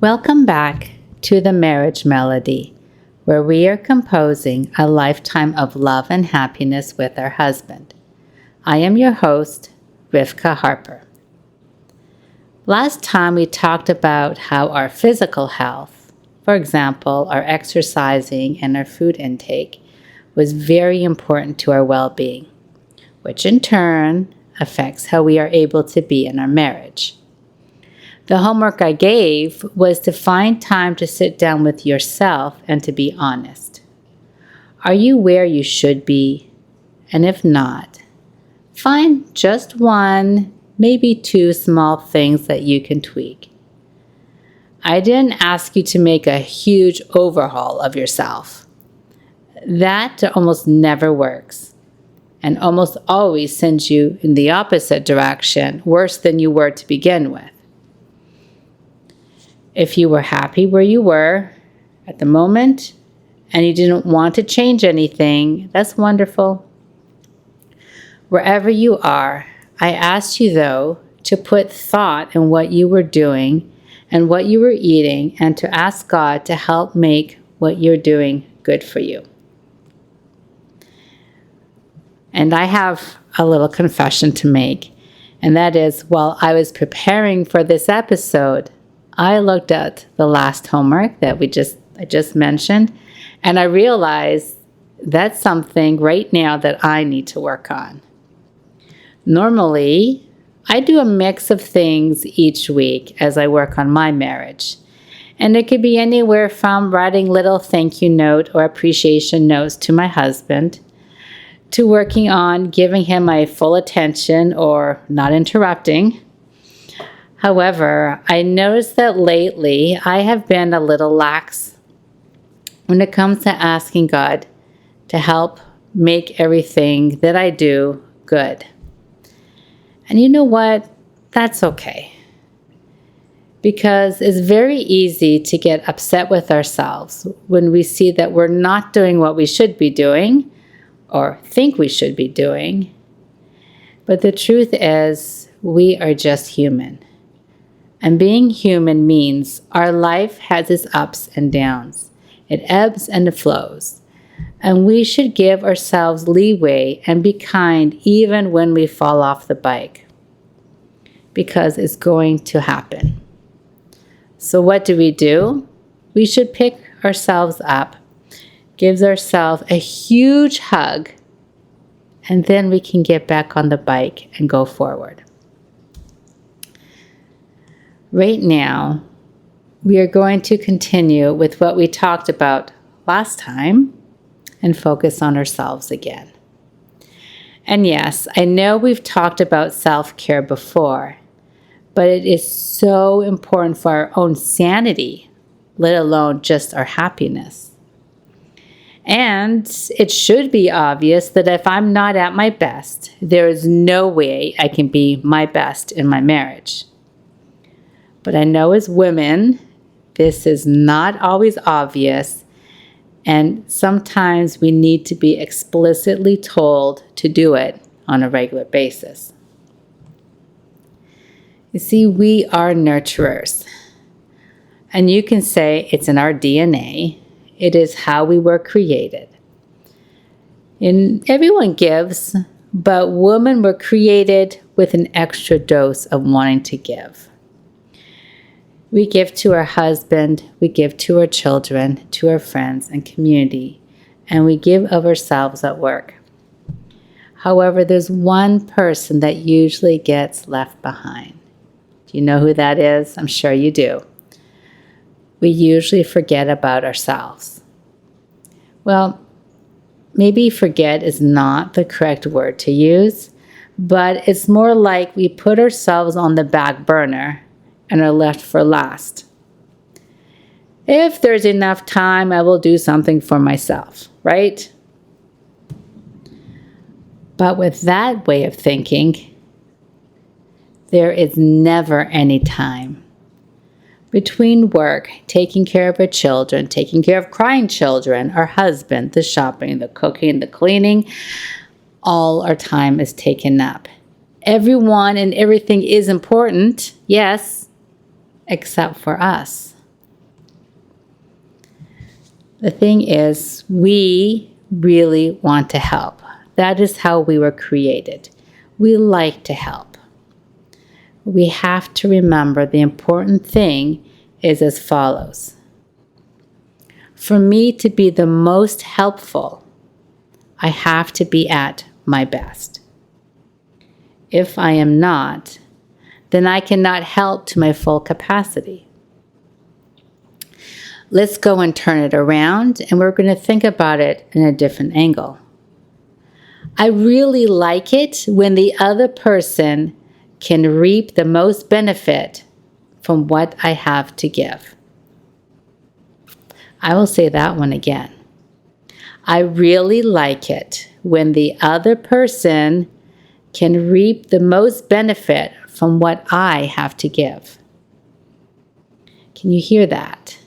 Welcome back to the Marriage Melody, where we are composing a lifetime of love and happiness with our husband. I am your host, Rivka Harper. Last time we talked about how our physical health, for example, our exercising and our food intake, was very important to our well-being, which in turn affects how we are able to be in our marriage. The homework I gave was to find time to sit down with yourself and to be honest. Are you where you should be? And if not, find just one, maybe two small things that you can tweak. I didn't ask you to make a huge overhaul of yourself. That almost never works, and almost always sends you in the opposite direction, worse than you were to begin with. If you were happy where you were at the moment and you didn't want to change anything, that's wonderful. Wherever you are, I asked you, though, to put thought in what you were doing and what you were eating and to ask God to help make what you're doing good for you. And I have a little confession to make, and that is, while I was preparing for this episode, I looked at the last homework that I just mentioned, and I realized that's something right now that I need to work on. Normally, I do a mix of things each week as I work on my marriage. And it could be anywhere from writing little thank you note or appreciation notes to my husband, to working on giving him my full attention or not interrupting. However, I noticed that lately I have been a little lax when it comes to asking God to help make everything that I do good. And you know what? That's okay. Because it's very easy to get upset with ourselves when we see that we're not doing what we should be doing or think we should be doing. But the truth is, we are just human. And being human means our life has its ups and downs. It ebbs and it flows. And we should give ourselves leeway and be kind even when we fall off the bike. Because it's going to happen. So what do? We should pick ourselves up, give ourselves a huge hug, and then we can get back on the bike and go forward. Right now, we are going to continue with what we talked about last time and focus on ourselves again. And yes, I know we've talked about self-care before, but it is so important for our own sanity, let alone just our happiness. And it should be obvious that if I'm not at my best, there is no way I can be my best in my marriage. But I know as women, this is not always obvious, and sometimes we need to be explicitly told to do it on a regular basis. You see, we are nurturers, and you can say it's in our DNA. It is how we were created. And everyone gives, but women were created with an extra dose of wanting to give. We give to our husband, we give to our children, to our friends and community, and we give of ourselves at work. However, there's one person that usually gets left behind. Do you know who that is? I'm sure you do. We usually forget about ourselves. Well, maybe forget is not the correct word to use, but it's more like we put ourselves on the back burner and are left for last. If there's enough time, I will do something for myself, right? But with that way of thinking, there is never any time. Between work, taking care of our children, taking care of crying children, our husband, the shopping, the cooking, the cleaning, all our time is taken up. Everyone and everything is important, yes, except for us. The thing is, we really want to help. That is how we were created. We like to help. We have to remember the important thing is as follows. For me to be the most helpful, I have to be at my best. If I am not, then I cannot help to my full capacity. Let's go and turn it around, and we're going to think about it in a different angle. I really like it when the other person can reap the most benefit from what I have to give. I will say that one again. I really like it when the other person can reap the most benefit from what I have to give. Can you hear that?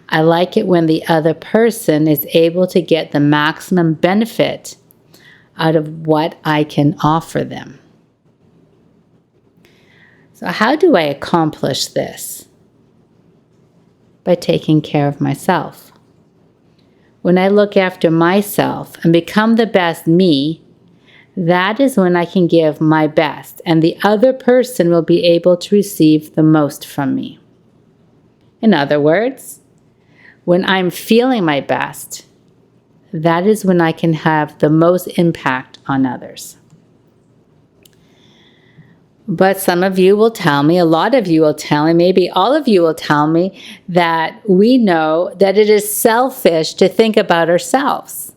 I like it when the other person is able to get the maximum benefit out of what I can offer them. So how do I accomplish this? By taking care of myself. When I look after myself and become the best me, that is when I can give my best, and the other person will be able to receive the most from me. In other words, when I'm feeling my best, that is when I can have the most impact on others. But some of you will tell me, a lot of you will tell me, maybe all of you will tell me that we know that it is selfish to think about ourselves.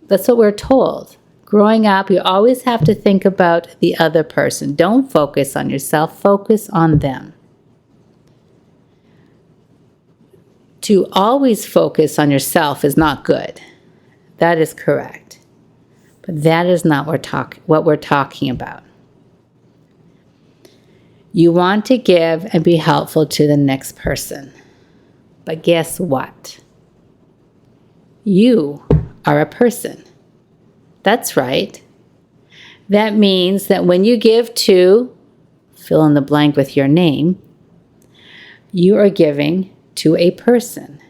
That's what we're told. Growing up, you always have to think about the other person. Don't focus on yourself, focus on them. To always focus on yourself is not good. That is correct. But that is not what we're talking about. You want to give and be helpful to the next person. But guess what? You are a person. That's right. That means that when you give to, fill in the blank with your name, you are giving to a person.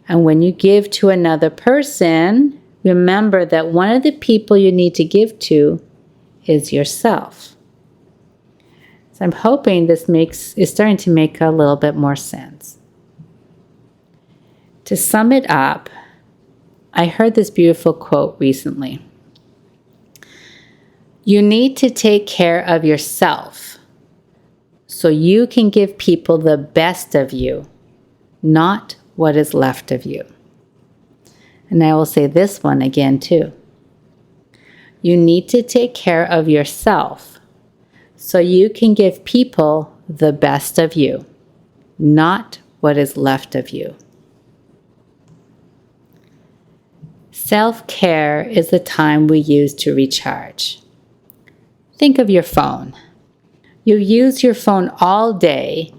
And when you give to another person, remember that one of the people you need to give to is yourself. So I'm hoping this is starting to make a little bit more sense. To sum it up, I heard this beautiful quote recently. You need to take care of yourself so you can give people the best of you, not what is left of you. And I will say this one again too. You need to take care of yourself so you can give people the best of you, not what is left of you. Self-care is the time we use to recharge. Think of your phone. You use your phone all day,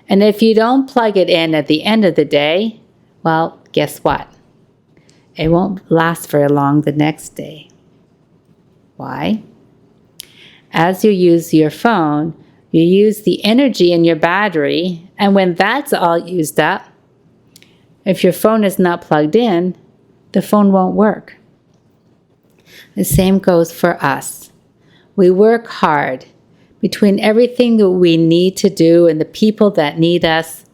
and if you don't plug it in at the end of the day, well, guess what? It won't last very long the next day. Why? As you use your phone, you use the energy in your battery, and when that's all used up, if your phone is not plugged in, the phone won't work. The same goes for us. We work hard between everything that we need to do and the people that need us.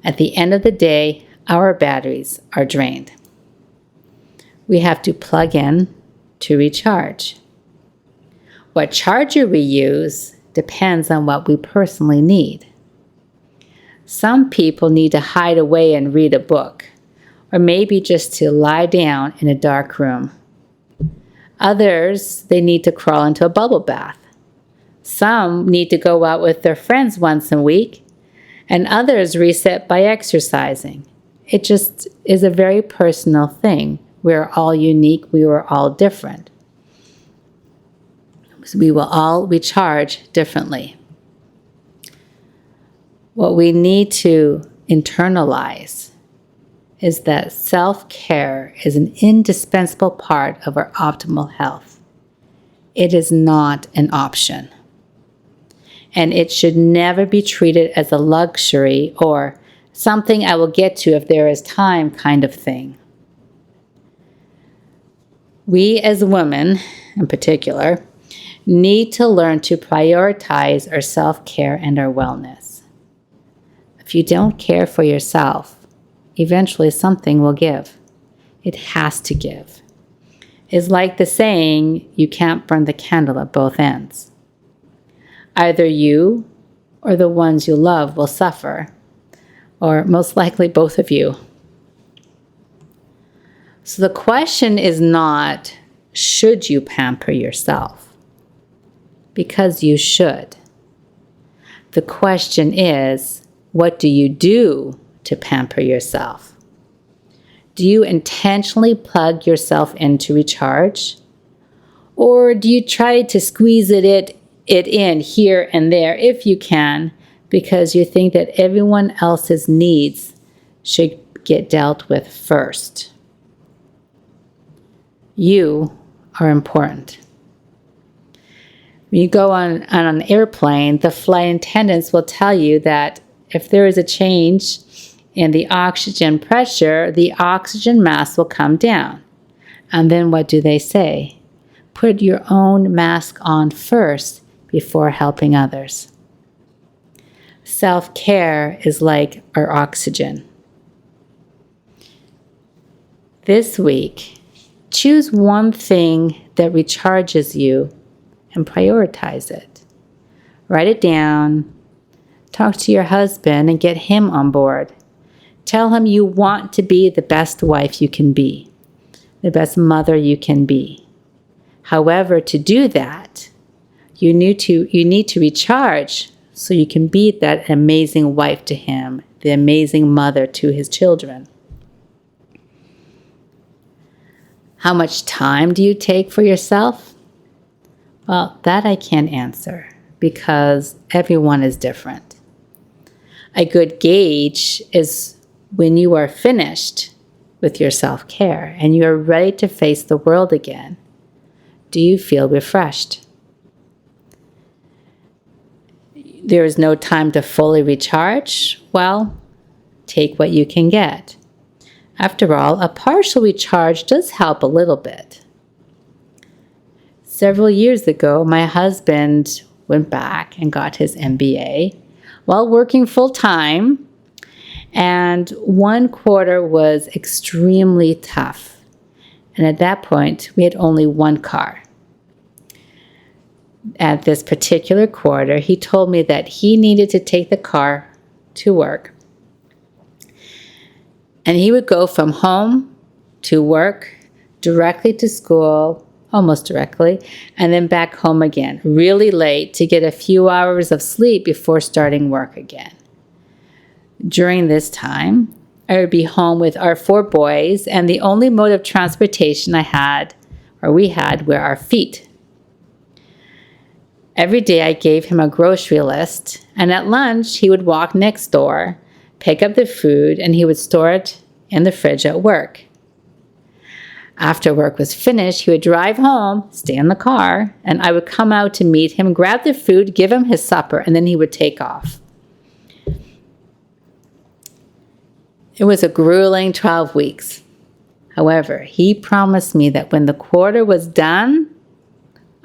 At the end of the day, our batteries are drained. We have to plug in to recharge. What charger we use depends on what we personally need. Some people need to hide away and read a book, or maybe just to lie down in a dark room. Others, they need to crawl into a bubble bath. Some need to go out with their friends once a week, and others reset by exercising. It just is a very personal thing. We're all unique. We are all different. We will all recharge differently. What we need to internalize is that self-care is an indispensable part of our optimal health. It is not an option. And it should never be treated as a luxury or Something I will get to if there is time kind of thing. We as women, in particular, need to learn to prioritize our self-care and our wellness. If you don't care for yourself, eventually something will give. It has to give. It's like the saying, you can't burn the candle at both ends. Either you or the ones you love will suffer, or most likely both of you. So the question is not, should you pamper yourself? Because you should. The question is, what do you do to pamper yourself? Do you intentionally plug yourself in to recharge? Or do you try to squeeze it in here and there if you can, because you think that everyone else's needs should get dealt with first? You are important. When you go on an airplane, the flight attendants will tell you that if there is a change in the oxygen pressure, the oxygen mask will come down. And then what do they say? Put your own mask on first before helping others. Self-care is like our oxygen. This week, choose one thing that recharges you and prioritize it. Write it down. Talk to your husband and get him on board. Tell him you want to be the best wife you can be, the best mother you can be. However, to do that, you need to recharge so you can be that amazing wife to him, the amazing mother to his children. How much time do you take for yourself? Well, that I can't answer because everyone is different. A good gauge is when you are finished with your self-care and you are ready to face the world again. Do you feel refreshed? There is no time to fully recharge? Well, take what you can get. After all, a partial recharge does help a little bit. Several years ago, my husband went back and got his MBA while working full-time, and one quarter was extremely tough. And at that point, we had only one car. At this particular quarter, he told me that he needed to take the car to work. And he would go from home to work, directly to school, almost directly, and then back home again, really late to get a few hours of sleep before starting work again. During this time, I would be home with our 4 boys, and the only mode of transportation we had were our feet. Every day I gave him a grocery list, and at lunch he would walk next door, pick up the food, and he would store it in the fridge at work. After work was finished, he would drive home, stay in the car, and I would come out to meet him, grab the food, give him his supper, and then he would take off. It was a grueling 12 weeks. However, he promised me that when the quarter was done,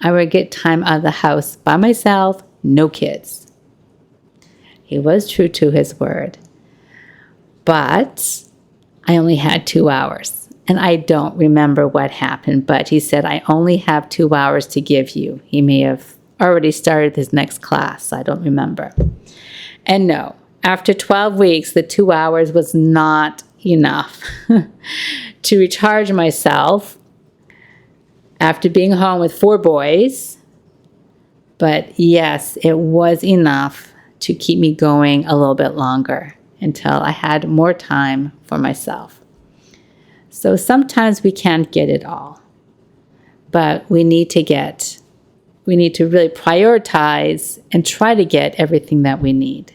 I would get time out of the house by myself, no kids. He was true to his word. But I only had 2 hours, and I don't remember what happened, but he said, I only have 2 hours to give you. He may have already started his next class. I don't remember. And no, after 12 weeks, the 2 hours was not enough to recharge myself after being home with 4 boys. But yes, it was enough to keep me going a little bit longer until I had more time for myself. So sometimes we can't get it all, but we need to really prioritize and try to get everything that we need.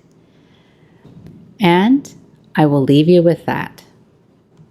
And I will leave you with that.